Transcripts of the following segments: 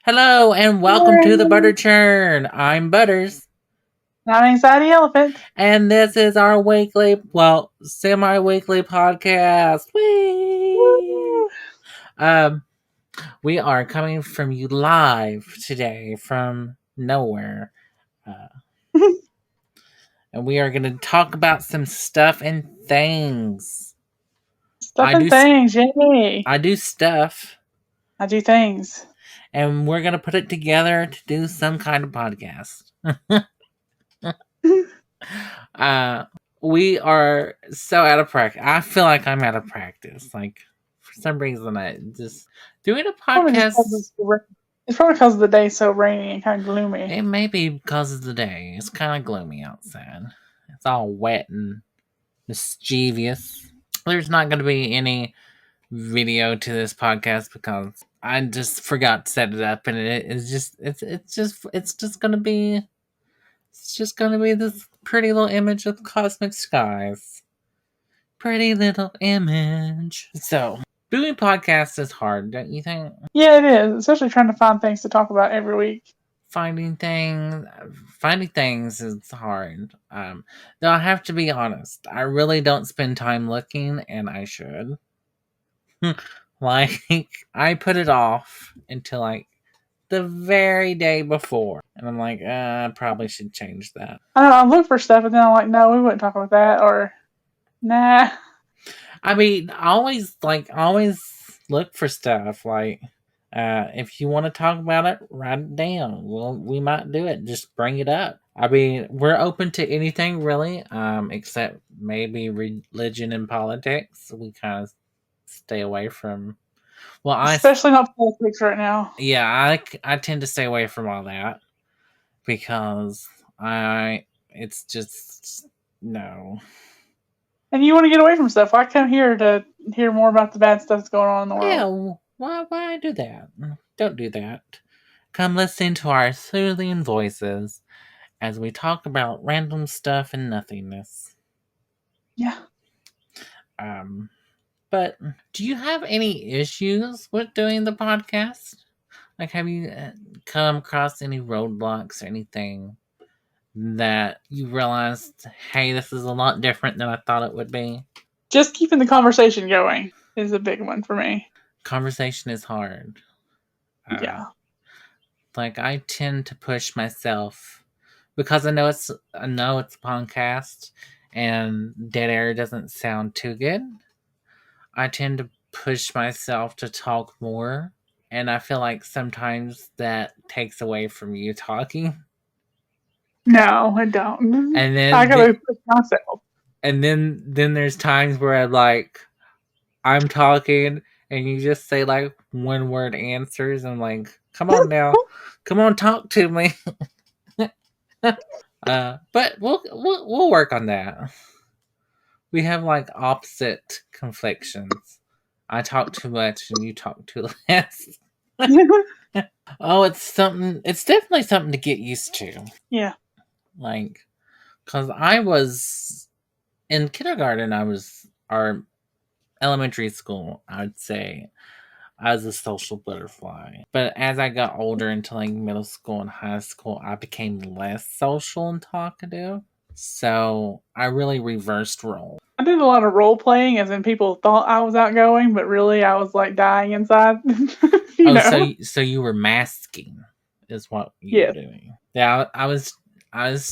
Hello and welcome to the Butter Churn. I'm Butters. Not Anxietyelephant. And this is our semi-weekly podcast. Whee! We are coming from you live today from nowhere. And we are going to talk about some stuff and things. Stuff and things, yay. I do stuff. I do things. And we're going to put it together to do some kind of podcast. We are so out of practice. I feel like I'm out of practice. Like, for some reason, I just doing a podcast. It's probably because the day's so rainy and kind of gloomy. It may be because of the day. It's kind of gloomy outside. It's all wet and mischievous. There's not going to be any video to this podcast because I just forgot to set it up, and it's just going to be. It's just going to be this pretty little image of the cosmic skies. Pretty little image. So, doing podcasts is hard, don't you think? Yeah, it is. Especially trying to find things to talk about every week. Finding things is hard. Though I have to be honest, I really don't spend time looking, and I should. Like, I put it off until the very day before. And I'm like, I probably should change that. I don't know, I look for stuff and then I'm like, no, we wouldn't talk about that, or nah. I mean, I always look for stuff. If you want to talk about it, write it down. Well, we might do it. Just bring it up. I mean, we're open to anything really, except maybe religion and politics. We kind of stay away from. Well, especially not politics right now. Yeah, I tend to stay away from all that because it's just no. And you want to get away from stuff. Why come here to hear more about the bad stuff that's going on in the world? Yeah, why do that? Don't do that. Come listen to our soothing voices as we talk about random stuff and nothingness. Yeah. But do you have any issues with doing the podcast? Like, have you come across any roadblocks or anything that you realized, hey, this is a lot different than I thought it would be? Just keeping the conversation going is a big one for me. Conversation is hard. Yeah. Like, I tend to push myself because I know it's a podcast and dead air doesn't sound too good. I tend to push myself to talk more, and I feel like sometimes that takes away from you talking. No, I don't. And then I gotta push myself. And then there's times where I'm talking and you just say one word answers. And I'm like, come on now, come on, talk to me. But we'll work on that. We have opposite conflictions. I talk too much and you talk too less. Oh, it's definitely something to get used to. Yeah. Because I was in kindergarten, or elementary school, I would say I was a social butterfly. But as I got older into middle school and high school, I became less social and talkative. So I really reversed role. I did a lot of role playing, as in people thought I was outgoing, but really I was dying inside. So you were masking, is what you were doing. Yeah, I was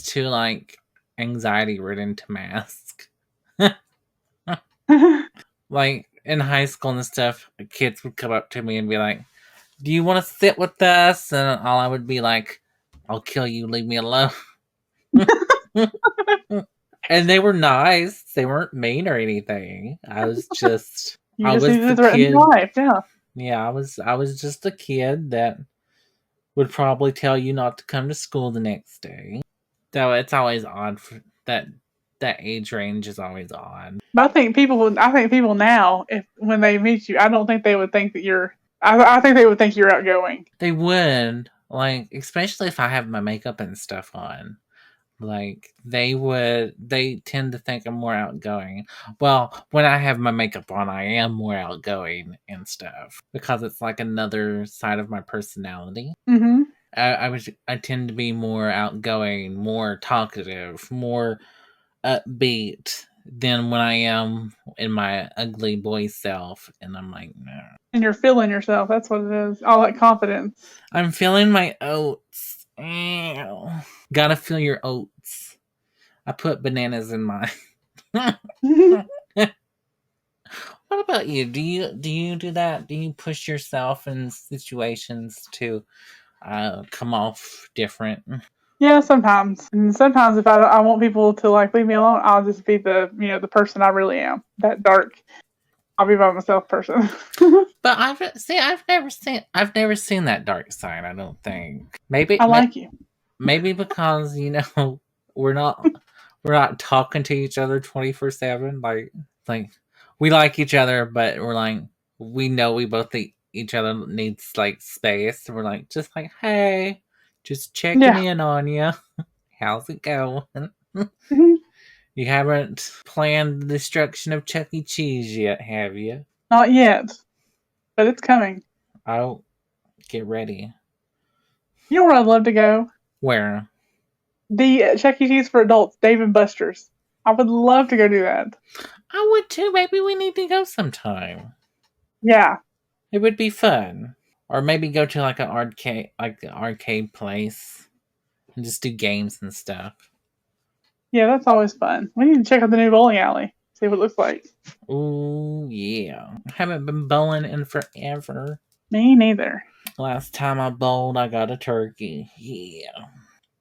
too anxiety ridden to mask. In high school and stuff, kids would come up to me and be like, "Do you want to sit with us?" And all I would be like, "I'll kill you, leave me alone." And they were nice. They weren't mean or anything. I was just I was the kid. Life, yeah. Yeah, I was just a kid that would probably tell you not to come to school the next day. So it's always odd for that age range is always odd. But I think people now, when they meet you, I don't think they would think that you're. I think they would think you're outgoing. They would, especially if I have my makeup and stuff on. Like they tend to think I'm more outgoing. Well, when I have my makeup on, I am more outgoing and stuff because it's like another side of my personality. Mm-hmm. I tend to be more outgoing, more talkative, more upbeat than when I am in my ugly boy self, and I'm like, no. And you're feeling yourself. That's what it is. All that confidence. I'm feeling my oats. Ew. Gotta feel your oats. I put bananas in mine. What about you? Do you do that? Do you push yourself in situations to come off different? Yeah, sometimes. And sometimes if I want people to like leave me alone, I'll just be the person I really am. That dark, I'll be by myself person. But I've never seen that dark side. I don't think. Maybe I like you. maybe because we're not we're not talking to each other 24/7. Like we like each other, but we're like we know we both think each other needs like space. We're like just like hey, just checking Yeah. in on you. How's it going? Mhm. You haven't planned the destruction of Chuck E. Cheese yet, have you? Not yet, but it's coming. Oh, get ready. You know where I'd love to go? Where? The Chuck E. Cheese for adults, Dave and Buster's. I would love to go do that. I would too. Maybe we need to go sometime. Yeah. It would be fun. Or maybe go to like an arcade place and just do games and stuff. Yeah, that's always fun. We need to check out the new bowling alley. See what it looks like. Ooh, yeah. I haven't been bowling in forever. Me neither. Last time I bowled, I got a turkey. Yeah.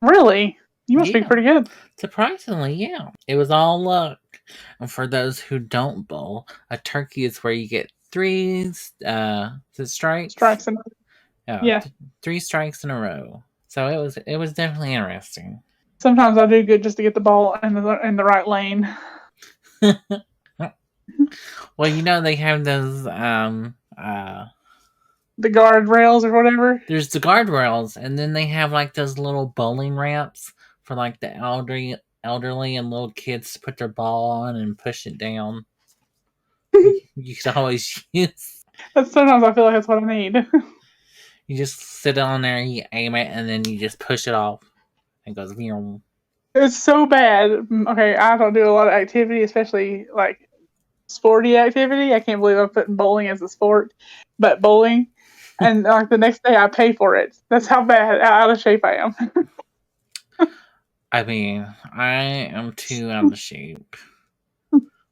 Really? You must be Yeah. pretty good. Surprisingly, yeah. It was all luck. And for those who don't bowl, a turkey is where you get three strikes. Strikes and yeah. 3 strikes in a row. So it was definitely interesting. Sometimes I do good just to get the ball in the right lane. Well, they have those The guardrails or whatever. there's the guardrails, and then they have like those little bowling ramps for like the elderly and little kids to put their ball on and push it down. You could always use. Sometimes I feel like that's what I need. You just sit on there, you aim it, and then you just push it off. And it goes. Vroom. It's so bad. Okay, I don't do a lot of activity, especially like sporty activity. I can't believe I'm putting bowling as a sport, but bowling, and like the next day I pay for it. That's how bad out of shape I am. I mean, I am too out of shape.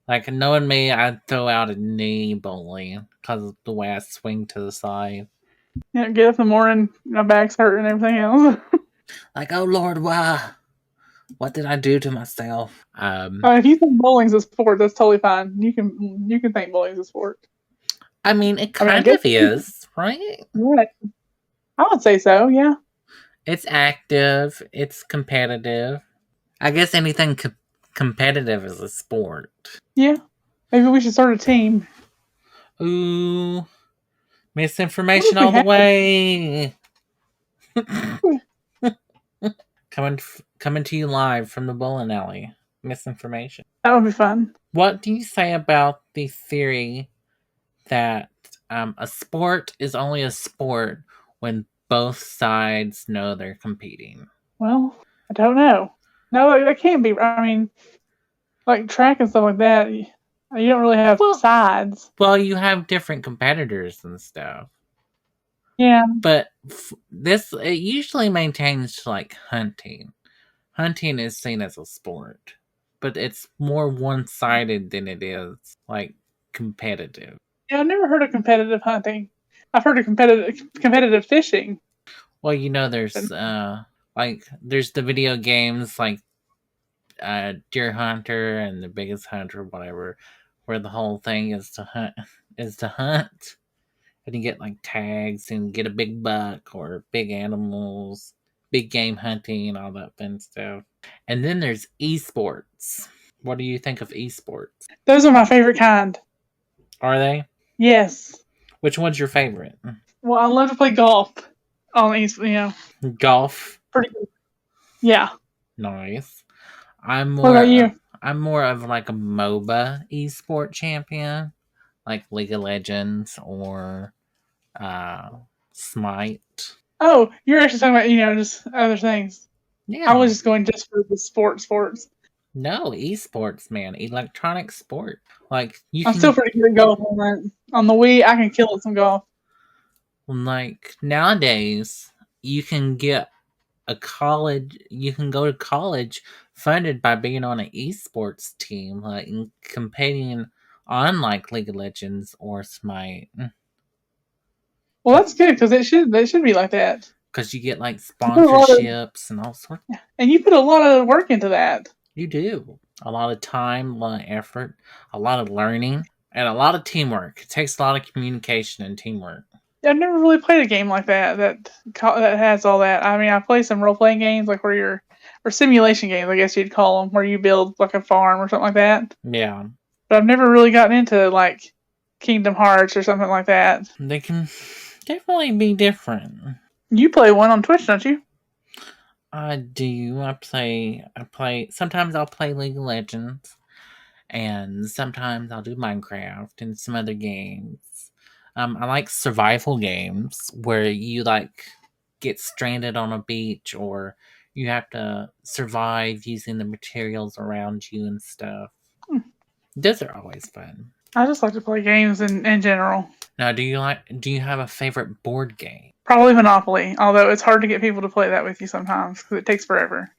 Like, knowing me, I'd throw out a knee bowling because of the way I swing to the side. Yeah, get up in the morning, my back's hurt and everything else. Like, oh Lord, why? What did I do to myself? If you think bowling's a sport, that's totally fine. You can think bowling's a sport. I mean, it I kind guess of is, right? right. I would say so. Yeah. It's active. It's competitive. I guess anything competitive is a sport. Yeah. Maybe we should start a team. Ooh, misinformation all the way. Coming to you live from the bowling alley. Misinformation. That would be fun. What do you say about the theory that a sport is only a sport when both sides know they're competing? Well, I don't know. No, that can't be. I mean, like track and stuff like that, you don't really have sides. Well, you have different competitors and stuff. Yeah. But it usually maintains to like hunting. Hunting is seen as a sport, but it's more one-sided than it is like competitive. Yeah, I've never heard of competitive hunting. I've heard of competitive fishing. Well, there's there's the video games like Deer Hunter and The Biggest Hunter, whatever, where the whole thing is to hunt, and you get like tags and get a big buck or big animals, big game hunting, all that fun stuff. And then there's esports. What do you think of esports? Those are my favorite kind. Are they? Yes. Which one's your favorite? Well, I love to play golf on Golf? pretty good. Yeah. Nice. I'm What more about you? I'm more of like a MOBA esport champion, like League of Legends or uh Smite. Oh, you're actually talking about, just other things. I was Yeah. just going just for the sports. No, esports, man. Electronic sport. Like you I'm still can pretty good at golf on that. On the Wii, I can kill at some golf. like nowadays you can get a college you can go to college funded by being on an esports team, like and competing on like League of Legends or Smite. Well, that's good because it should be like that. Because you get like You put a lot of sponsorships and all sorts. and you put a lot of work into that. You do a lot of time, a lot of effort, a lot of learning, and a lot of teamwork. It takes a lot of communication and teamwork. I've never really played a game like that has all that. I mean, I play some role playing games like or simulation games, I guess you'd call them, where you build like a farm or something like that. Yeah, But I've never really gotten into like Kingdom Hearts or something like that. they can definitely be different. You play one on Twitch, don't you? I do. I play. Sometimes I'll play League of Legends, and sometimes I'll do Minecraft and some other games. I like survival games where you like get stranded on a beach or you have to survive using the materials around you and stuff. Hmm. Those are always fun. I just like to play games in general. Now, do you have a favorite board game? Probably Monopoly, although it's hard to get people to play that with you sometimes because it takes forever.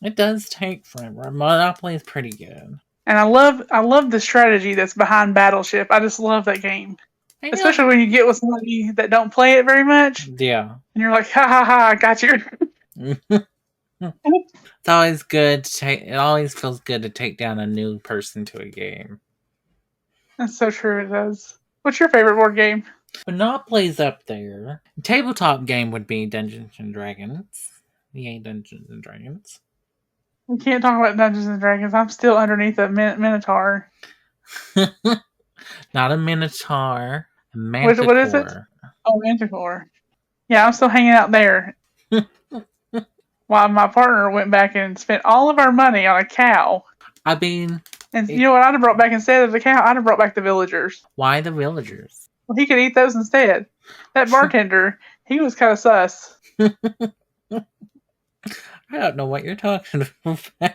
It does take forever. Monopoly is pretty good. And I love the strategy that's behind Battleship. I just love that game, I know. especially when you get with somebody that don't play it very much, Yeah. and you're like, ha ha ha, I got you. It's always good to take. It always feels good to take down a new person to a game. That's so true. It does. What's your favorite board game? Monopoly's up there. Tabletop game would be Dungeons and Dragons. Yay, Dungeons and Dragons. We can't talk about Dungeons and Dragons. I'm still underneath a Minotaur. Not a Minotaur. A What is it? Manticore. Oh, Manticore. Yeah, I'm still hanging out there. While my partner went back and spent all of our money on a cow. I mean, And you know what I'd have brought back instead of the cow? I'd have brought back the villagers. why the villagers? Well, he could eat those instead. That bartender, he was kind of sus. I don't know what you're talking about.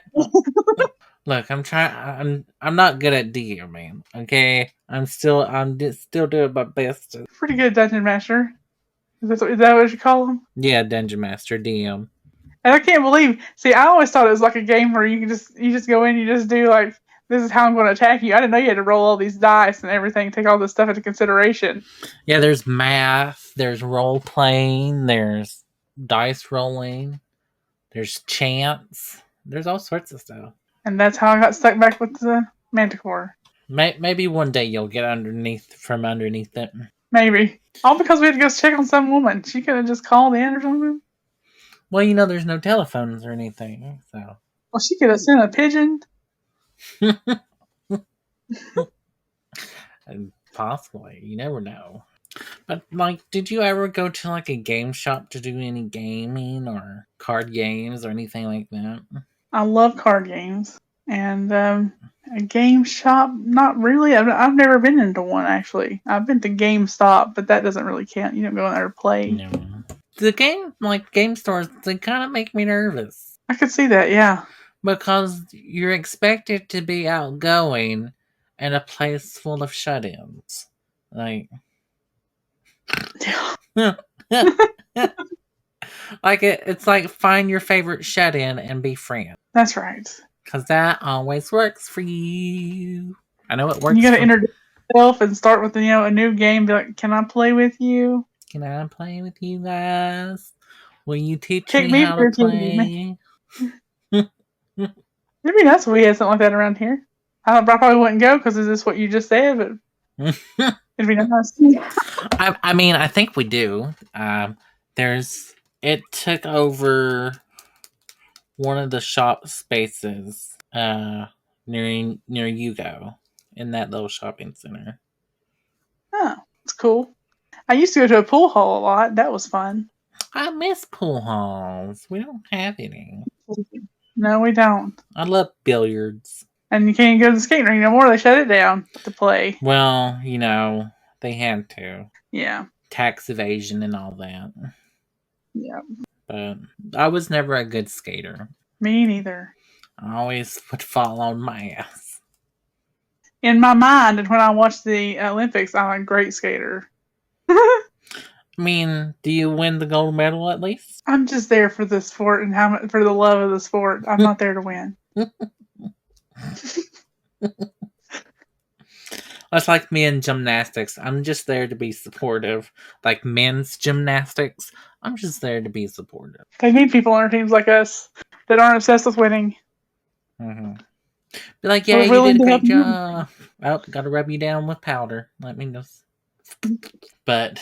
Look, I'm not good at DMing. Okay, I'm just still doing my best. Pretty good dungeon master. Is that what you call him? Yeah, Dungeon Master DM. And I can't believe. See, I always thought it was like a game where you just go in, you just do like, this is how I'm going to attack you. I didn't know you had to roll all these dice and everything, take all this stuff into consideration. Yeah, there's math, there's role playing, there's dice rolling, there's chance, there's all sorts of stuff. And that's how I got stuck back with the Manticore. Maybe one day you'll get from underneath it. Maybe. All because we had to go check on some woman. She could have just called in or something. Well, there's no telephones or anything, so. Well, she could have sent a pigeon. Possibly, you never know. But like, did you ever go to like a game shop to do any gaming or card games or anything like that? I love card games. And a game shop, not really. I've never been into one, actually. I've been to GameStop, but that doesn't really count. You don't go in there to play. No. Game stores, they kind of make me nervous. I could see that, yeah. Because you're expected to be outgoing in a place full of shut-ins. Like, it's like find your favorite shut-in and be friends. That's right. Because that always works for you. I know it works. You gotta introduce yourself and start with a new game. Be like, can I play with you? Can I play with you guys? Will you teach Take me me how for to a play? It'd be nice if we had something like that around here. I probably wouldn't go because is this what you just said? But it'd be nice. I mean, I think we do. It took over one of the shop spaces near Yugo in that little shopping center. Oh, it's cool. I used to go to a pool hall a lot. That was fun. I miss pool halls. We don't have any. No, we don't. I love billiards. And you can't go to the skating rink no more. They shut it down to play. Well, they had to. Yeah. Tax evasion and all that. Yeah. But I was never a good skater. Me neither. I always would fall on my ass. In my mind, and when I watch the Olympics, I'm a great skater. I mean, do you win the gold medal at least? I'm just there for the sport and for the love of the sport. I'm not there to win. That's like me in gymnastics. I'm just there to be supportive. Like men's gymnastics, I'm just there to be supportive. They need people on their teams like us that aren't obsessed with winning. Mm-hmm. Be like, yeah, you did a great job. Oh, gotta rub you down with powder. Let me know. But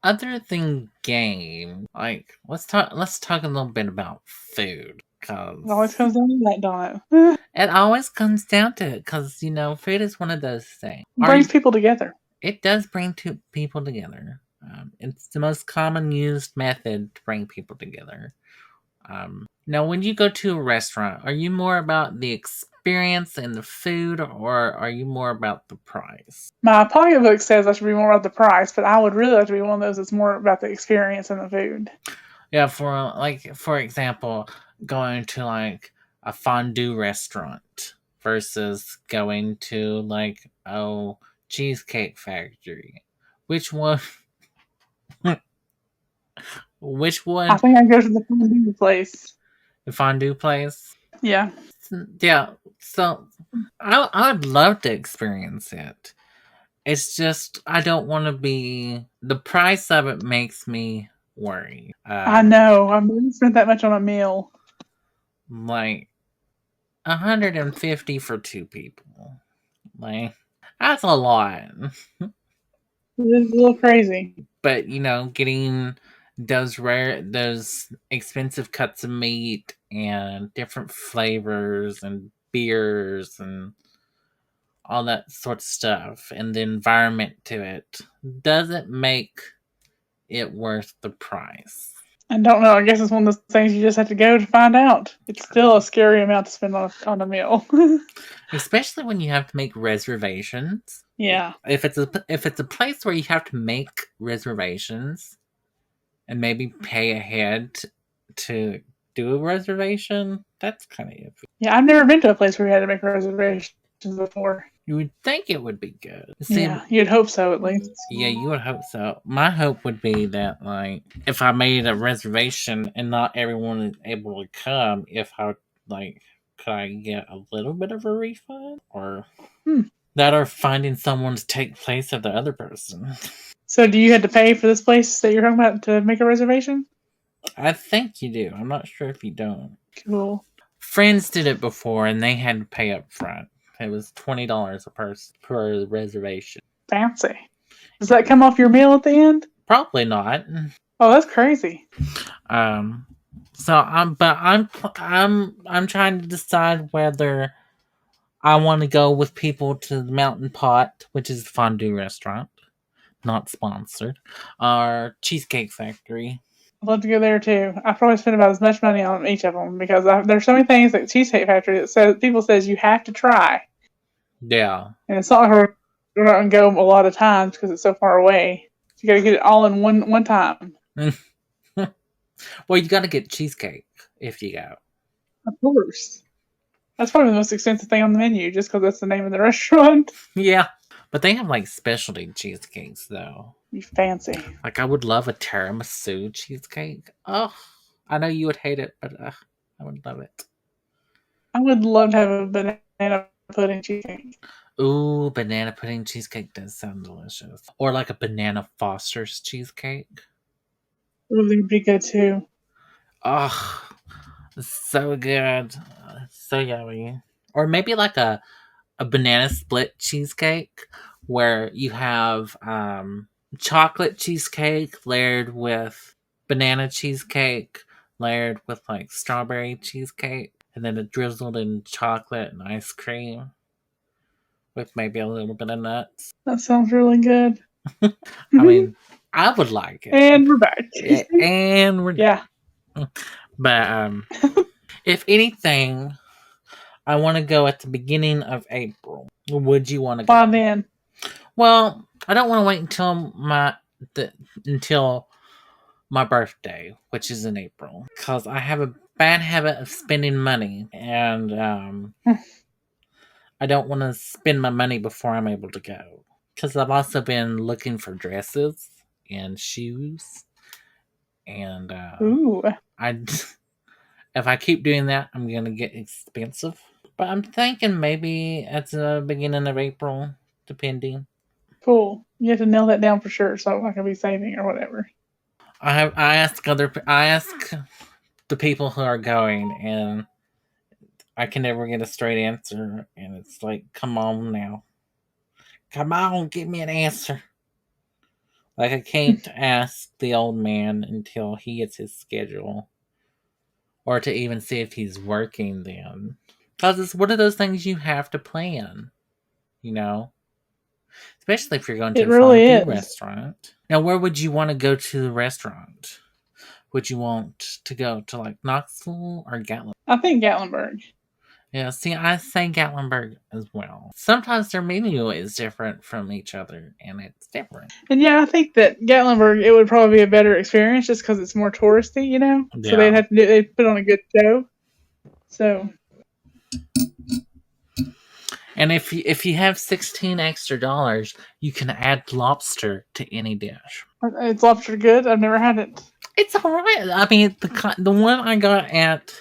other than game, like let's talk a little bit about food. Cause It always comes down to that, don't it? It always comes down to it, because food is one of those things. It brings people together. It does bring people together. It's the most common used method to bring people together. Now, when you go to a restaurant, are you more about the experience and the food, or are you more about the price? My pocketbook says I should be more about the price, but I would really like to be one of those that's more about the experience and the food. Yeah, for example, going to like a fondue restaurant versus going to Cheesecake Factory. Which one? Which one? I think I'd go to the fondue place. The fondue place? Yeah. Yeah. So I would love to experience it. It's just I don't want to be. The price of it makes me worry. I know. I'm going to spend that much on a meal. Like $150 for 2 people. Like that's a lot. It is a little crazy. But getting those expensive cuts of meat and different flavors and beers and all that sort of stuff and the environment to it doesn't make it worth the price. I don't know. I guess it's one of those things you just have to go to find out. It's still a scary amount to spend on a meal. Especially when you have to make reservations. Yeah. If it's a place where you have to make reservations and maybe pay ahead to do a reservation, that's kind of iffy. Yeah, I've never been to a place where you had to make reservations before. You would think it would be good. Yeah, you'd hope so at least. Yeah, you would hope so. My hope would be that, if I made a reservation and not everyone is able to come, could I get a little bit of a refund? Or that or finding someone to take place of the other person. So do you have to pay for this place that you're talking about to make a reservation? I think you do. I'm not sure if you don't. Cool. Friends did it before and they had to pay up front. It was $20 a person per reservation. Fancy. Does that come off your meal at the end? Probably not. Oh, that's crazy. So I'm trying to decide whether I want to go with people to the Mountain Pot, which is a fondue restaurant, not sponsored, or Cheesecake Factory. I'd love to go there too. I probably spend about as much money on each of them because there's so many things like Cheesecake Factory that people says you have to try. Yeah. And it's not like we're not going to go a lot of times because it's so far away. So you got to get it all in one time. Well, you got to get cheesecake if you go. Of course. That's probably the most expensive thing on the menu just because that's the name of the restaurant. Yeah. But they have specialty cheesecakes though. You fancy. I would love a tiramisu cheesecake. Oh, I know you would hate it, but I would love it. I would love to have a banana pudding cheesecake. Ooh, banana pudding cheesecake does sound delicious. Or a banana Foster's cheesecake. Ooh, they'd be good too. Oh, so good. So yummy. Or maybe a banana split cheesecake where you have chocolate cheesecake layered with banana cheesecake layered with strawberry cheesecake and then it drizzled in chocolate and ice cream with maybe a little bit of nuts. That sounds really good. I mean, I would like it. And we're back. And we're yeah. But If anything, I want to go at the beginning of April. Would you want to go? Why then? Well, I don't want to wait until my birthday, which is in April, because I have a bad habit of spending money, and I don't want to spend my money before I'm able to go. Because I've also been looking for dresses and shoes, and Ooh, I if I keep doing that, I'm gonna get expensive. But I'm thinking maybe at the beginning of April, depending. cool. You have to nail that down for sure, so I can be saving or whatever. I ask the people who are going, and I can never get a straight answer. And it's like, come on now, come on, give me an answer. Like I can't ask the old man until he gets his schedule, or to even see if he's working then. Because it's one of those things you have to plan, you know? Especially if you're going to It a really fondue is. restaurant. Now, where would you want to go to the restaurant? Would you want to go to like Knoxville or Gatlinburg? I think Gatlinburg. Yeah, see, I say Gatlinburg as well. Sometimes their menu is different from each other, and it's different. And yeah, I think that Gatlinburg, it would probably be a better experience just because it's more touristy, you know? So Yeah. they'd put on a good show. So. And if you have $16 extra, you can add lobster to any dish. Is lobster good? I've never had it. It's alright. I mean, the one I got at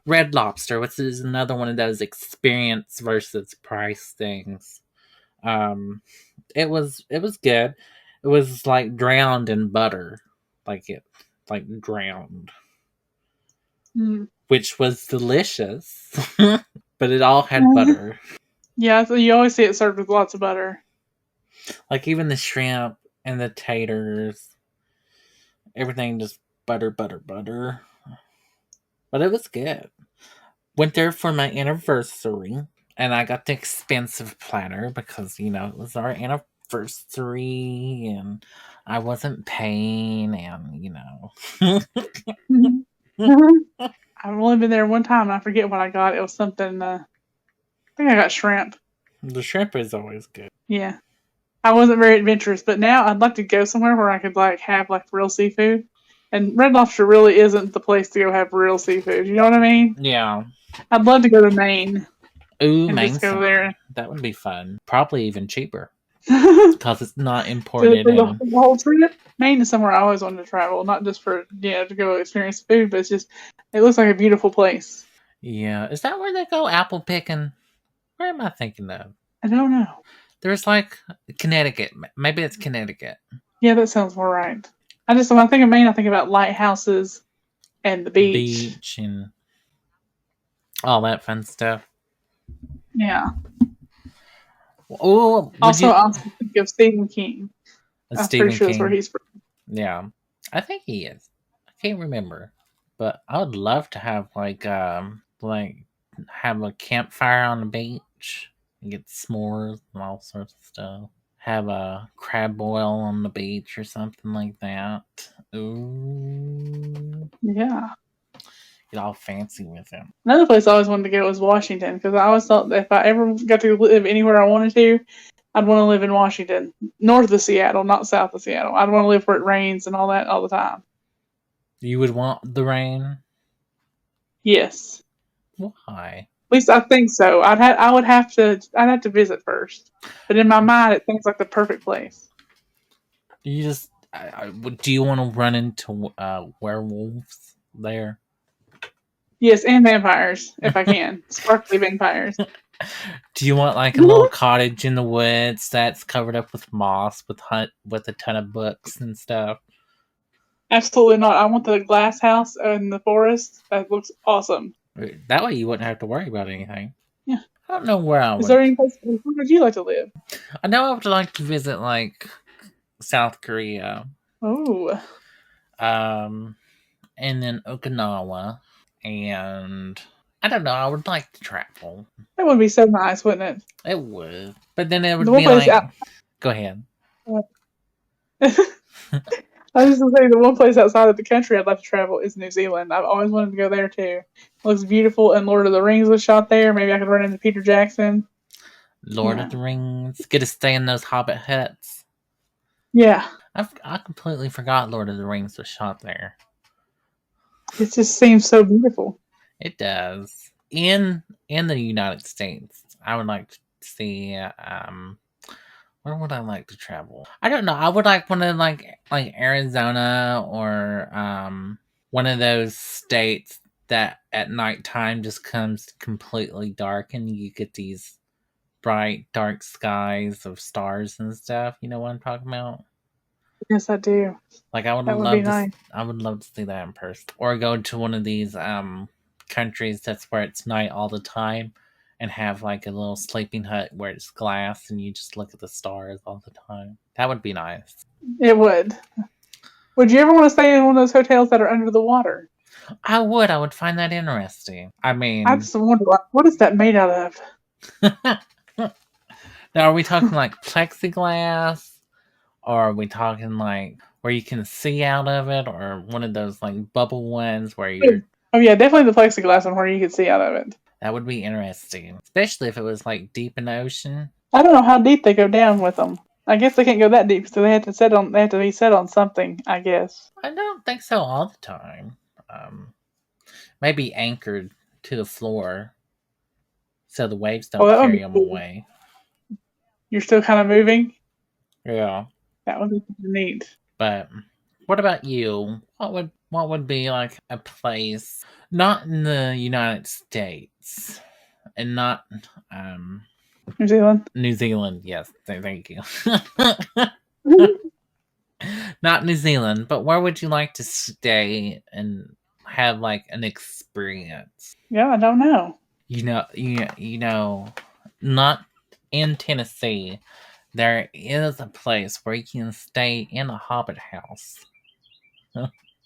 Red Lobster, which is another one of those experience versus price things. It was good. It was like drowned in butter, like drowned, which was delicious. But it all had butter. Yeah, so you always see it served with lots of butter. Like even the shrimp and the taters, everything just butter. But it was good. Went there for my anniversary, and I got the expensive platter because, it was our anniversary, and I wasn't paying, and. I've only been there one time, and I forget what I got. It was something, I think I got shrimp. The shrimp is always good. Yeah. I wasn't very adventurous, but now I'd like to go somewhere where I could, have, real seafood. And Red Lobster really isn't the place to go have real seafood. You know what I mean? Yeah. I'd love to go to Maine. Ooh, and Maine. Just go there. That would be fun. Probably even cheaper. Because it's not imported in. The whole trip. Maine is somewhere I always wanted to travel, not just for, to go experience food, but it looks like a beautiful place. Yeah. Is that where they go apple picking? Where am I thinking of? I don't know. There's Connecticut. Maybe it's Connecticut. Yeah, that sounds more right. When I think of Maine, I think about lighthouses and the beach. Beach and all that fun stuff. Yeah. Oh, I also think of Stephen King. I'm pretty sure that's where he's from. Yeah, I think he is. I can't remember, but I would love to have have a campfire on the beach and get s'mores and all sorts of stuff. Have a crab boil on the beach or something like that. Ooh. Yeah. Get all fancy with him. Another place I always wanted to go was Washington, because I always thought that if I ever got to live anywhere I wanted to, I'd want to live in Washington, north of Seattle, not south of Seattle. I'd want to live where it rains and all that all the time. You would want the rain? Yes. Why? At least I think so. I'd have to visit first, but in my mind, it seems like the perfect place. You just do you want to run into werewolves there? Yes, and vampires if I can, sparkly vampires. Do you want a little cottage in the woods that's covered up with moss with a ton of books and stuff? Absolutely not. I want the glass house in the forest. That looks awesome. That way you wouldn't have to worry about anything. Yeah. I don't know where I would. Is there any place where would you like to live? I know I would like to visit South Korea. Oh. And then Okinawa, and I don't know. I would like to travel. That would be so nice, wouldn't it? It would, but then it would be go ahead. I was just gonna say the one place outside of the country I'd like to travel is New Zealand. I've always wanted to go there too. It looks beautiful, and Lord of the Rings was shot there. Maybe I could run into Peter Jackson. Lord of the Rings. Get to stay in those hobbit huts. Yeah. I completely forgot Lord of the Rings was shot there. It just seems so beautiful. It does. In the United States, I would like to see. Where would I like to travel? I don't know. I would like one of like Arizona or one of those states that at nighttime just comes completely dark and you get these bright dark skies of stars and stuff. You know what I'm talking about? Yes, I do. Like I would That would be love to. nice. I would love to see that in person, or go to one of these countries that's where it's night all the time, and have like a little sleeping hut where it's glass and you just look at the stars all the time. That would be nice. It would. Would you ever want to stay in one of those hotels that are under the water? I would. I would find that interesting. I I mean, just wonder what is that made out of? now are we talking like plexiglass, or are we talking like where you can see out of it, or one of those like bubble ones where you're? Oh yeah, definitely the plexiglass one where you could see out of it. That would be interesting, especially if it was like deep in the ocean. I don't know how deep they go down with them. I guess they can't go that deep, so they have to set on. They have to be set on something. I guess. I don't think so all the time. Maybe anchored to the floor so the waves don't carry them Cool. away. You're still kind of moving. Yeah, that would be neat. But what about you? What would be like a place not in the United States and not New Zealand? New Zealand, yes, thank you. Not New Zealand, but where would you like to stay and have like an experience? Yeah, I don't know. You know, not in Tennessee. There is a place where you can stay in a hobbit house.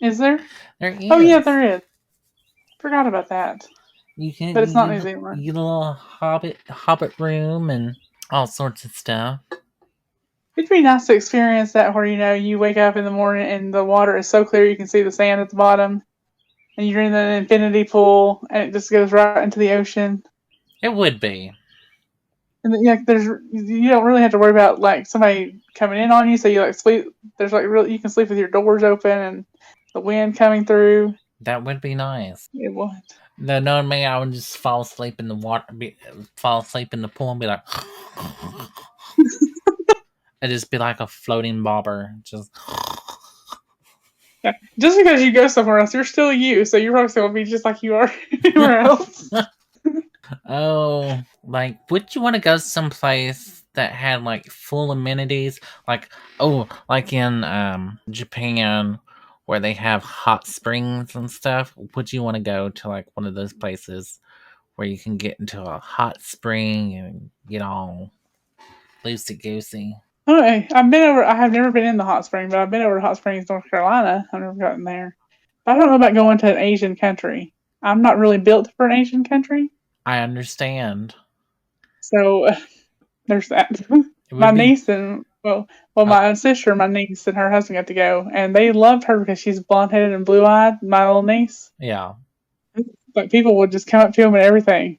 Is there? There is. Oh yeah, there is. Forgot about that. You can, but it's not New Zealand. You get a little hobbit room and all sorts of stuff. It'd be nice to experience that where, you wake up in the morning and the water is so clear you can see the sand at the bottom. And you're in an infinity pool and it just goes right into the ocean. It would be. And then, you don't really have to worry about like somebody coming in on you, so you like sleep. There's like you can sleep with your doors open and the wind coming through. That would be nice. It would. No, knowing me, I would just fall asleep in the water, fall asleep in the pool, and be like, it'd just be like a floating bobber, just. Yeah. Just because you go somewhere else, you're still you, so you're probably going to be just like you are anywhere else. Oh, like, would you want to go someplace that had like full amenities, like in Japan, where they have hot springs and stuff? Would you want to go to like one of those places where you can get into a hot spring and get all loosey goosey? Okay, I have never been in the hot spring, but I've been over to Hot Springs, North Carolina. I've never gotten there. But I don't know about going to an Asian country. I'm not really built for an Asian country. I understand. So there's that. My niece and my sister, my niece, and her husband got to go, and they loved her because she's blonde-headed and blue-eyed. My little niece. Yeah. Like people would just come up to him and everything.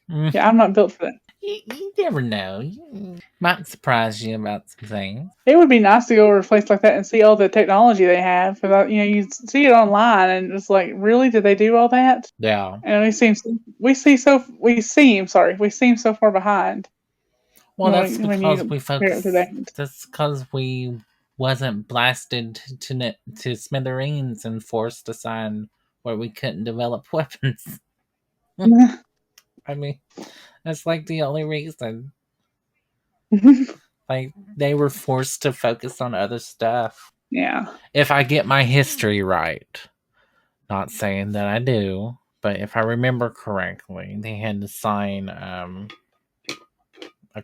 Yeah, I'm not built for that. You never know. You might surprise you about some things. It would be nice to go to a place like that and see all the technology they have. Because you see it online, and it's like, really, did they do all that? Yeah. And we seem so far behind. Well, that's because we wasn't blasted to smithereens and forced to sign where we couldn't develop weapons. I mean, that's like the only reason. Like, they were forced to focus on other stuff. Yeah. If I get my history right, not saying that I do, but if I remember correctly, they had to sign a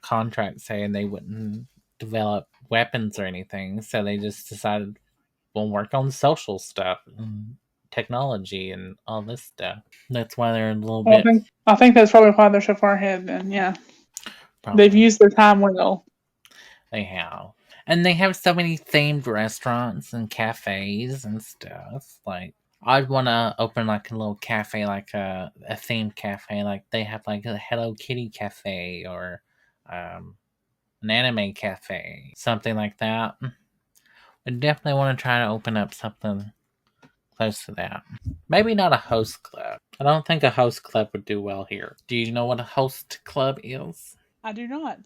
contract saying they wouldn't develop weapons or anything, so they just decided we'll work on social stuff and technology and all this stuff. That's why they're a little bit. I think that's probably why they're so far ahead. Then, yeah, probably. They've used their time well. They have, And they have so many themed restaurants and cafes and stuff. Like, I'd want to open like a little cafe, like a themed cafe. Like they have like a Hello Kitty cafe or an anime cafe, something like that. I definitely want to try to open up something close to that. Maybe not a host club. I don't think a host club would do well here. Do you know what a host club is? I do not,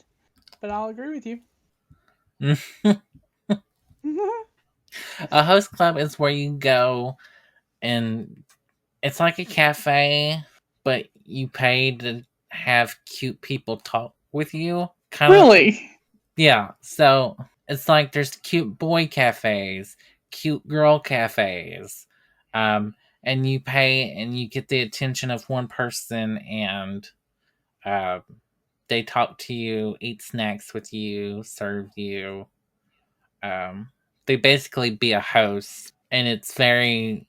but I'll agree with you. A host club is where you go and it's like a cafe, but you pay to have cute people talk with you. Really? Yeah. So it's like there's cute boy cafes, cute girl cafes, and you pay and you get the attention of one person, and uh, they talk to you, eat snacks with you, serve you. They basically be a host, and it's very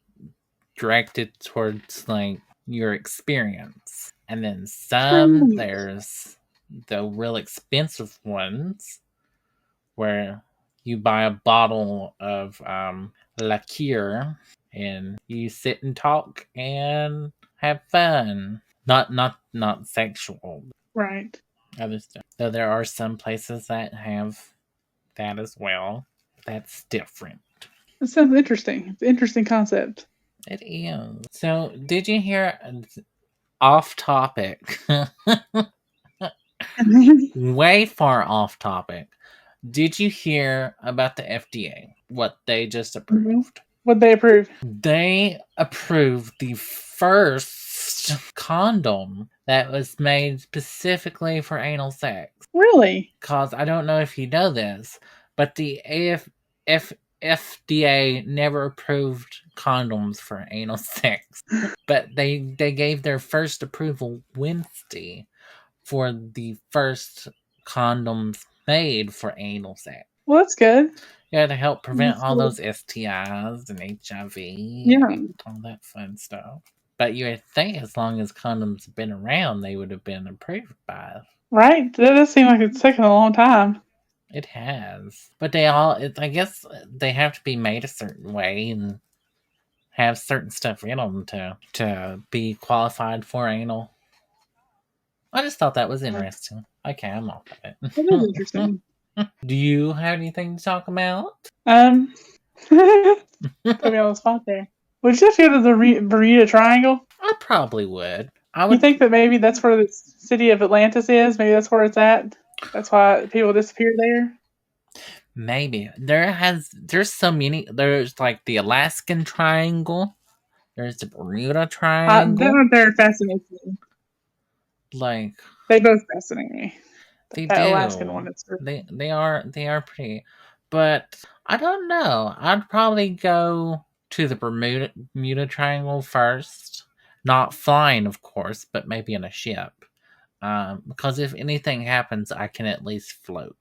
directed towards like your experience. And then there's the real expensive ones where you buy a bottle of liqueur and you sit and talk and have fun. Not sexual. Right. Other stuff. So there are some places that have that as well. That's different. It sounds interesting. It's an interesting concept. It is. So did you hear off topic? Way far off topic. Did you hear about the FDA? What they just approved? What they approve? They approved the first condom that was made specifically for anal sex. Really? Because I don't know if you know this, but the FDA never approved condoms for anal sex. But they gave their first approval Wednesday for the first condoms made for anal sex. Well, that's good. Yeah, to help prevent all those STIs and HIV and all that fun stuff. But you would think as long as condoms have been around, they would have been approved by. Right? That does seem like it's taken a long time. It has. But they all, I guess they have to be made a certain way and have certain stuff in them to be qualified for anal. I just thought that was interesting. Okay, I'm off of it. That is interesting. Do you have anything to talk about? Put me on the spot there. Would you just go to the Bermuda Triangle? I probably would. You think that maybe that's where the city of Atlantis is? Maybe that's where it's at? That's why people disappear there? Maybe. There's so many. There's like the Alaskan Triangle. There's the Bermuda Triangle. They're fascinating. Like, they both fascinate me. They that do. Alaskan one is they are pretty. But I don't know. I'd probably go to the Bermuda Triangle first. Not flying, of course, but maybe in a ship. Because if anything happens, I can at least float.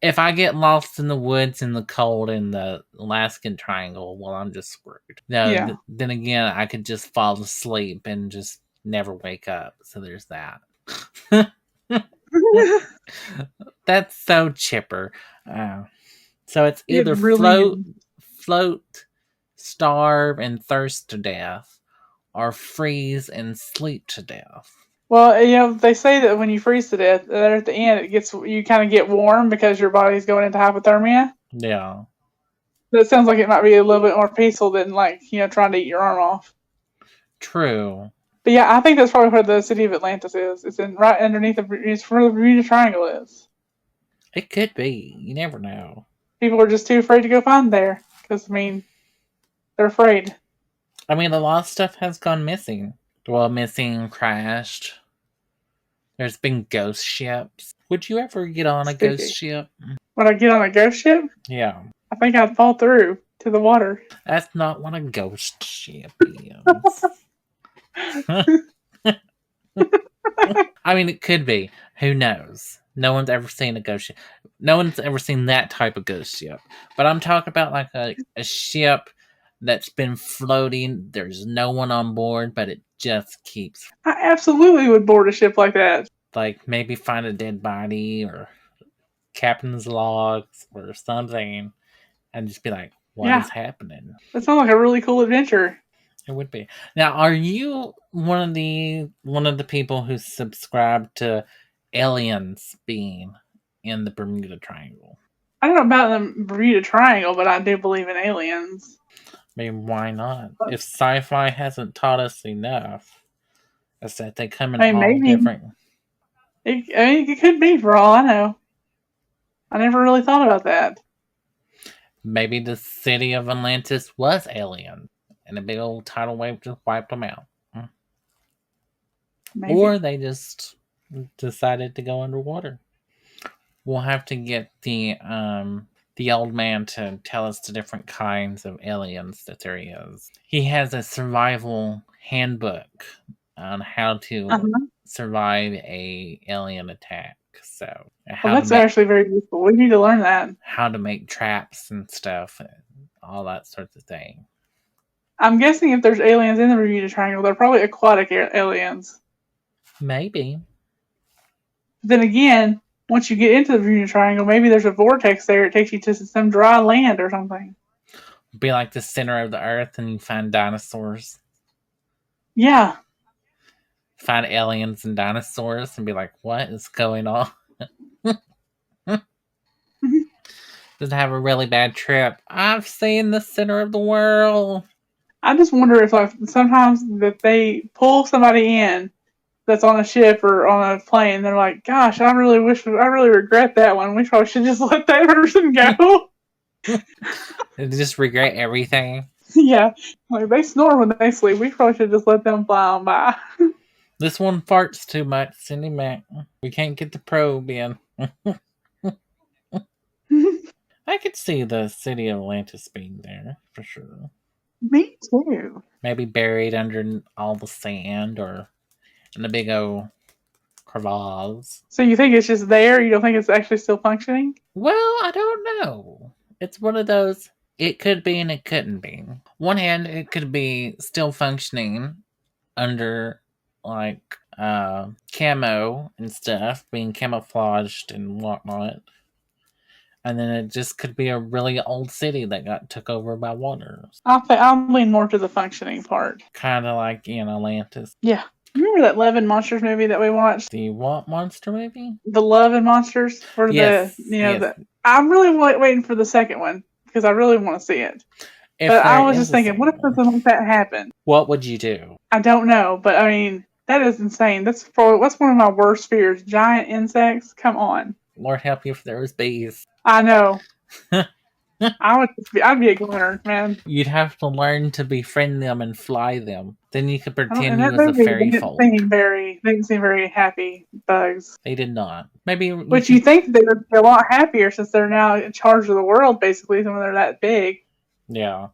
If I get lost in the woods in the cold in the Alaskan Triangle, well, I'm just screwed. No, then again, I could just fall asleep and just never wake up. So there's that. That's so chipper. So it's either float, starve, and thirst to death, or freeze and sleep to death. Well, they say that when you freeze to death, at the end, you kind of get warm because your body's going into hypothermia. Yeah. That sounds like it might be a little bit more peaceful than trying to eat your arm off. True. But yeah, I think that's probably where the city of Atlantis is. It's right underneath it's where the Bermuda Triangle is. It could be. You never know. People are just too afraid to go find there because they're afraid. A lot of stuff has gone missing. Well, missing, crashed. There's been ghost ships. Would you ever get on a ghost ship? Would I get on a ghost ship? Yeah. I think I'd fall through to the water. That's not what a ghost ship is. It could be. Who knows? No one's ever seen a ghost ship. No one's ever seen that type of ghost ship. But I'm talking about like a ship that's been floating. There's no one on board, but it just keeps. I absolutely would board a ship like that. Like maybe find a dead body or captain's logs or something, and just be like, "What is happening?" That sounds like a really cool adventure. It would be. Now, are you one of the people who subscribe to aliens being in the Bermuda Triangle? I don't know about the Bermuda Triangle, but I do believe in aliens. I mean, why not? If sci-fi hasn't taught us enough, it's that they come in all maybe. different. It could be for all I know. I never really thought about that. Maybe the city of Atlantis was alien, and a big old tidal wave just wiped them out. Maybe. Or they just decided to go underwater. We'll have to get the old man to tell us the different kinds of aliens that there is. He has a survival handbook on how to survive a alien attack. So that's actually very useful. We need to learn that. How to make traps and stuff, and all that sorts of thing. I'm guessing if there's aliens in the Bermuda Triangle, they're probably aquatic aliens. Maybe. Then again, once you get into the Bermuda Triangle, maybe there's a vortex there. It takes you to some dry land or something. Be like the center of the earth and you find dinosaurs. Yeah. Find aliens and dinosaurs and be like, what is going on? Just have a really bad trip. I've seen the center of the world. I just wonder if sometimes that they pull somebody in that's on a ship or on a plane, they're like, gosh, I really regret that one. We probably should just let that person go. They just regret everything. Yeah. Like they snore when they sleep. We probably should just let them fly on by. This one farts too much. Send him back. We can't get the probe in. I could see the city of Atlantis being there, for sure. Me too. Maybe buried under all the sand or in a big old crevasse. So you think it's just there? You don't think it's actually still functioning? Well, I don't know. It's one of those, it could be and it couldn't be. One hand, it could be still functioning under, like, camo and stuff, being camouflaged and whatnot. And then it just could be a really old city that got took over by water. I'll lean more to the functioning part. Kind of like in Atlantis. Yeah. Remember that Love and Monsters movie that we watched? The what monster movie? The Love and Monsters? Or yes. I'm really waiting for the second one because I really want to see it. But I was just thinking, what if something like that happened? What would you do? I don't know, but I mean, that is insane. That's one of my worst fears. Giant insects? Come on. Lord help you if there was bees. I know. I'd be a gunner, man. You'd have to learn to befriend them and fly them. Then you could pretend you was a fairy folk. They didn't seem very happy, bugs. They did not. Maybe. But you think they would be a lot happier since they're now in charge of the world, basically, when they're that big. Yeah.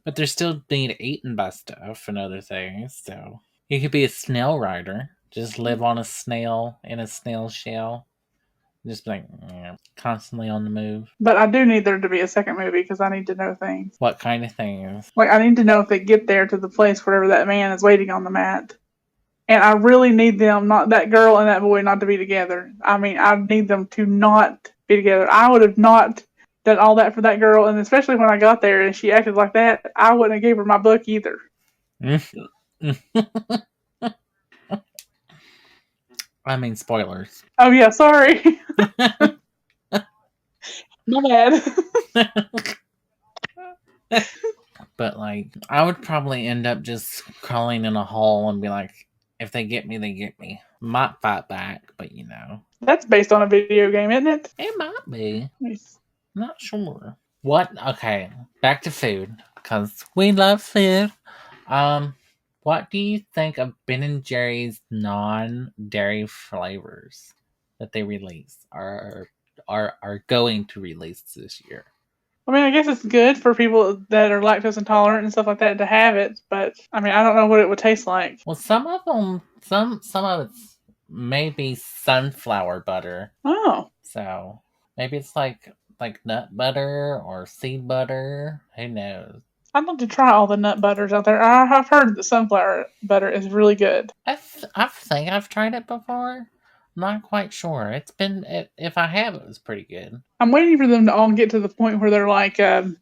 But they're still being eaten by stuff and other things, so. You could be a snail rider. Just live on a snail in a snail shell. Just like, constantly on the move. But I do need there to be a second movie because I need to know things. What kind of things? Like, I need to know if they get there to the place wherever that man is waiting on the mat. And I really need them, not that girl and that boy, not to be together. I mean, I need them to not be together. I would have not done all that for that girl, and especially when I got there and she acted like that, I wouldn't have gave her my book either. I mean, spoilers. Oh, yeah, sorry. My bad. But, like, I would probably end up just crawling in a hole and be like, if they get me, they get me. Might fight back, but you know. That's based on a video game, isn't it? It might be. Nice. Not sure. What? Okay, back to food, because we love food. What do you think of Ben & Jerry's non-dairy flavors that they release are going to release this year? I mean, I guess it's good for people that are lactose intolerant and stuff like that to have it, but I mean, I don't know what it would taste like. Well, some of them, some of it's maybe sunflower butter. Oh. So maybe it's like nut butter or seed butter. Who knows? I'd love to try all the nut butters out there. I've heard that sunflower butter is really good. I think I've tried it before. Not quite sure. It's been, if I have, it was pretty good. I'm waiting for them to all get to the point where they're like you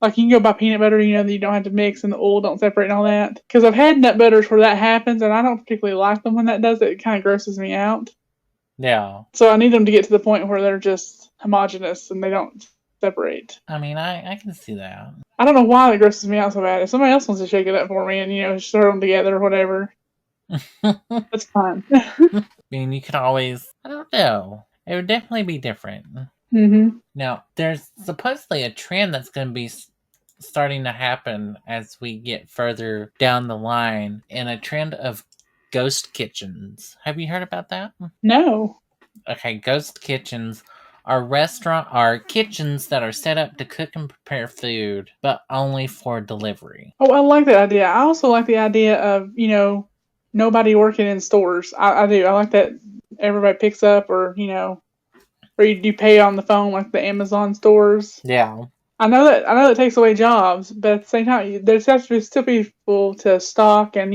can go buy peanut butter, that you don't have to mix and the oil don't separate and all that. Because I've had nut butters where that happens, and I don't particularly like them when that does it. It kind of grosses me out. Yeah. So I need them to get to the point where they're just homogenous and they don't separate. I mean, I can see that. I don't know why it grosses me out so bad. If somebody else wants to shake it up for me and, just throw them together or whatever, that's fine. I mean, you could always, I don't know. It would definitely be different. Mm-hmm. Now, there's supposedly a trend that's going to be starting to happen as we get further down the line, in a trend of ghost kitchens. Have you heard about that? No. Okay, ghost kitchens are kitchens that are set up to cook and prepare food, but only for delivery. Oh, I like that idea. I also like the idea of, nobody working in stores. I do. I like that everybody picks up or, or you pay on the phone like the Amazon stores. Yeah. I know that takes away jobs, but at the same time, there's have to be still people to stock and,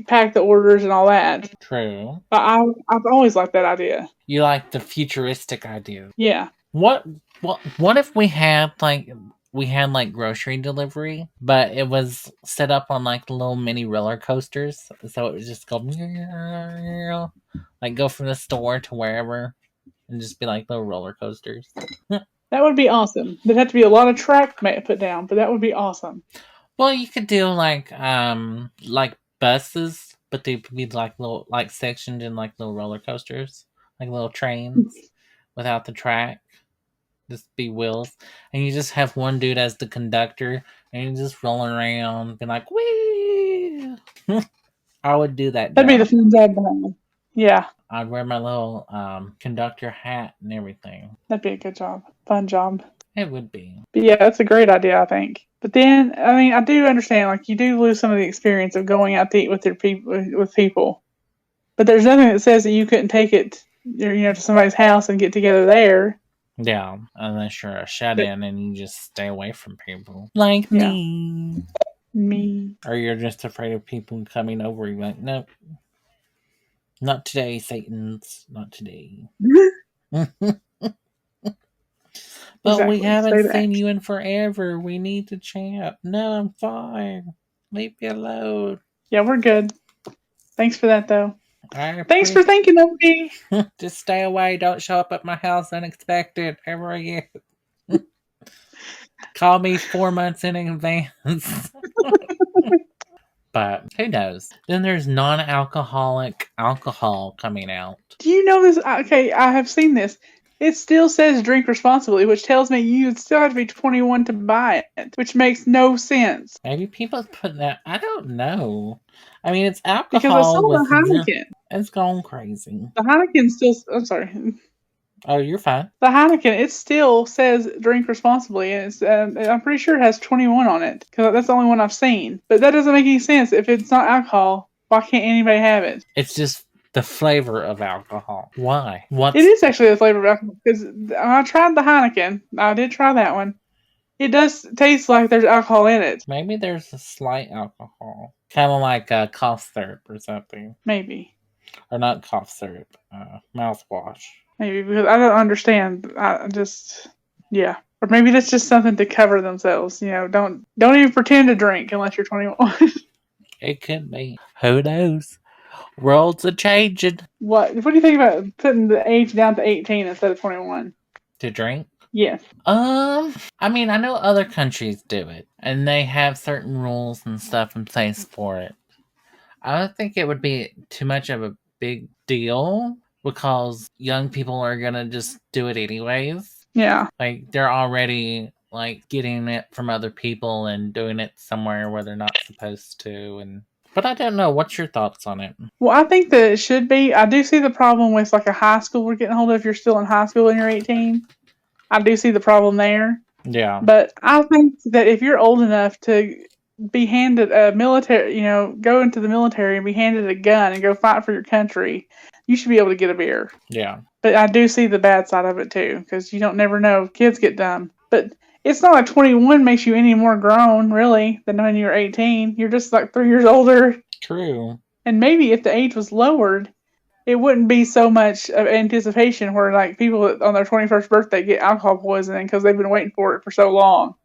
pack the orders and all that. True. But I've always liked that idea. You like the futuristic idea. Yeah. What if we had like grocery delivery, but it was set up on like little mini roller coasters, so it would just go like go from the store to wherever, and just be like little roller coasters. That would be awesome. There'd have to be a lot of track put down, but that would be awesome. Well, you could do like buses, but they'd be like little sectioned in like little roller coasters, like little trains without the track. Just be wheels, and you just have one dude as the conductor, and you're just rolling around, being like, "Wee!" I would do that. That'd be the fun job behind. Yeah. I'd wear my little conductor hat and everything. That'd be a good job. Fun job. It would be. But yeah, that's a great idea, I think. But then, I mean, I do understand, like, you do lose some of the experience of going out to eat with people. But there's nothing that says that you couldn't take it, to somebody's house and get together there. Yeah, unless you're a shut-in and you just stay away from people. Like me. Me. Or you're just afraid of people coming over. You're like, nope. Not today, Satans. Not today. But exactly. We haven't seen you in forever. We need to chat. No, I'm fine. Leave me alone. Yeah, we're good. Thanks for that, though. Thanks for thinking of me. Just stay away. Don't show up at my house unexpected ever again. Call me 4 months in advance. But who knows? Then there's non-alcoholic alcohol coming out. Do you know this? Okay, I have seen this. It still says drink responsibly, which tells me you still have to be 21 to buy it, which makes no sense. Maybe people put that. I don't know. I mean, it's alcohol. Because I saw the Heineken. It's gone crazy. The Heineken still. I'm sorry. Oh, you're fine. The Heineken, it still says drink responsibly, and it's, I'm pretty sure it has 21 on it, because that's the only one I've seen. But that doesn't make any sense. If it's not alcohol, why can't anybody have it? It's just the flavor of alcohol. Why? It is actually the flavor of alcohol, because I tried the Heineken. I did try that one. It does taste like there's alcohol in it. Maybe there's a slight alcohol. Kind of like cough syrup or something. Maybe. Or not cough syrup. Mouthwash. Maybe, because I don't understand. Yeah. Or maybe that's just something to cover themselves. Don't even pretend to drink unless you're 21. It could be. Who knows? Worlds are changing. What do you think about putting the age down to 18 instead of 21? To drink? Yes. I mean, I know other countries do it, and they have certain rules and stuff in place for it. I don't think it would be too much of a big deal, because young people are gonna just do it anyways. Yeah. Like, they're already, like, getting it from other people and doing it somewhere where they're not supposed to, But I don't know. What's your thoughts on it? Well, I think that it should be. I do see the problem with, like, a high school we're getting hold of if you're still in high school and you're 18. I do see the problem there. Yeah. But I think that if you're old enough to be handed a military, go into the military and be handed a gun and go fight for your country, you should be able to get a beer. Yeah. But I do see the bad side of it too, because you don't never know if kids get dumb. But it's not like 21 makes you any more grown, really, than when you were 18. You're just like 3 years older. True. And maybe if the age was lowered, it wouldn't be so much of anticipation where like people on their 21st birthday get alcohol poisoning because they've been waiting for it for so long.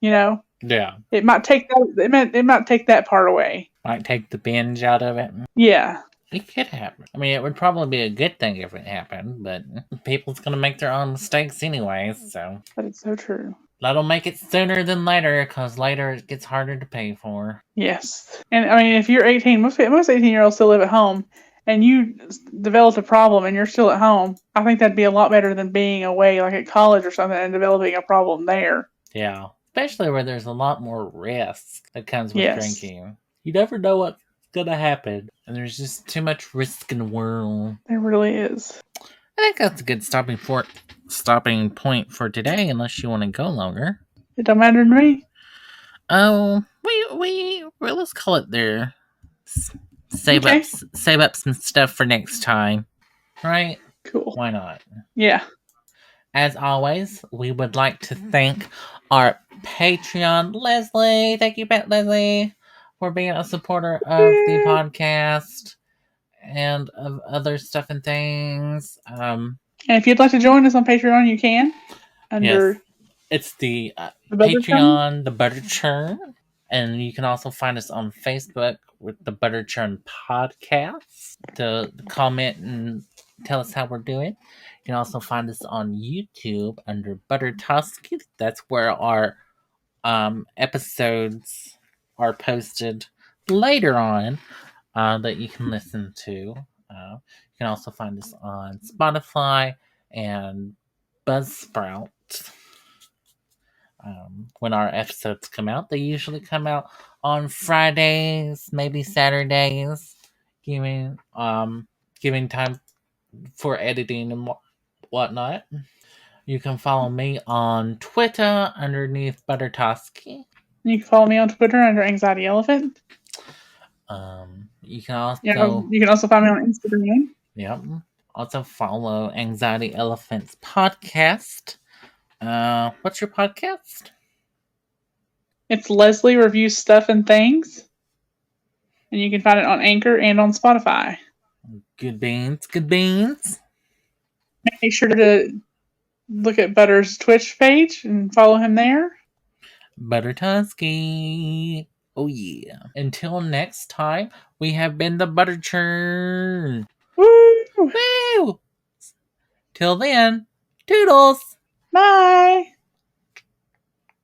You know, Yeah. it might take that. It might take that part away. Might take the binge out of it. Yeah. It could happen. I mean, it would probably be a good thing if it happened, but people's gonna make their own mistakes anyway, so. That is so true. That'll make it sooner than later, because later it gets harder to pay for. Yes. And I mean, if you're 18, most 18-year-olds still live at home, and you developed a problem and you're still at home, I think that'd be a lot better than being away, like at college or something, and developing a problem there. Yeah. Especially where there's a lot more risk that comes with Yes. drinking. You never know what's gonna happen, and there's just too much risk in the world. There really is. I think that's a good stopping point for today, unless you want to go longer. It don't matter to me. Oh, let's call it there. Save up some stuff for next time, right? Cool. Why not? Yeah. As always, we would like to thank our Patreon, Leslie. Thank you, Leslie, for being a supporter of the podcast and of other stuff and things. And if you'd like to join us on Patreon, you can. Yes, it's the Patreon, the Butter Churn, and you can also find us on Facebook with the Butter Churn podcast to comment and tell us how we're doing. You can also find us on YouTube under Butter Tusky. That's where our episodes are posted later on that you can listen to. You can also find us on Spotify and Buzzsprout. When our episodes come out, they usually come out on Fridays, maybe Saturdays, giving time for editing and whatnot. You can follow me on Twitter underneath Buttertosky. You can follow me on Twitter under Anxietyelephant. You can also find me on Instagram. Yep. Also follow Anxietyelephant's podcast. What's your podcast? It's Leslie Reviews Stuff and Things. And you can find it on Anchor and on Spotify. Good beans. Make sure to look at Butter's Twitch page and follow him there. Buttertusky. Oh yeah. Until next time, we have been the Butter Churn. Woo! Woo! Till then, toodles. Bye.